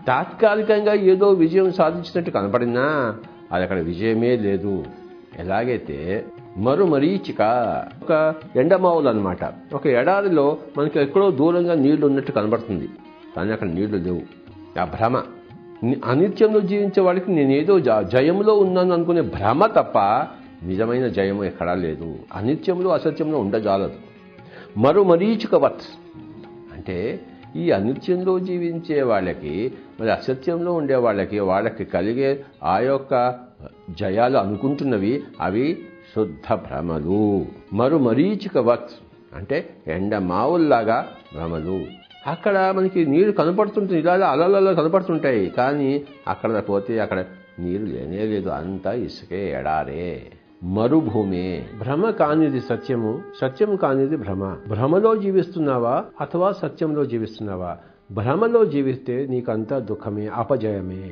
తాత్కాలికంగా ఏదో విజయం సాధించినట్టు కనపడినా అది అక్కడ విజయమే లేదు. ఎలాగైతే మరీచిక ఒక ఎండమావులు అనమాట. ఒక ఎడారిలో మనకి ఎక్కడో దూరంగా నీళ్లు ఉన్నట్టు కనబడుతుంది, కానీ అక్కడ నీళ్లు లేవు. ఆ భ్రమ. అనిత్యంలో జీవించే వాడికి నేనేదో జయంలో ఉన్నాను అనుకునే భ్రమ తప్ప నిజమైన జయము ఎక్కడా లేదు. అనిత్యంలో అసత్యంలో ఉండజాలదు. మరీచికవత్ అంటే ఈ అనిత్యంలో జీవించే వాళ్ళకి, మరి అసత్యంలో ఉండే వాళ్ళకి కలిగే ఆ యొక్క జయాలు అనుకుంటున్నవి అవి శుద్ధ భ్రమలు. మరీచికవత్ అంటే ఎండమావుల్లాగా భ్రమలు. అక్కడ మనకి నీరు కనపడుతుంటుంది, ఇలా అలలలో కనపడుతుంటాయి, కానీ అక్కడ పోతే అక్కడ నీరు లేనే లేదు, అంతా ఇసుకే, ఎడారే, మరుభూమి. భ్రమ కానిది సత్యము, సత్యము కానిది భ్రమ. భ్రమలో జీవిస్తున్నావా అథవా సత్యంలో జీవిస్తున్నావా? భ్రమలో జీవిస్తే నీకంతా దుఃఖమే, అపజయమే.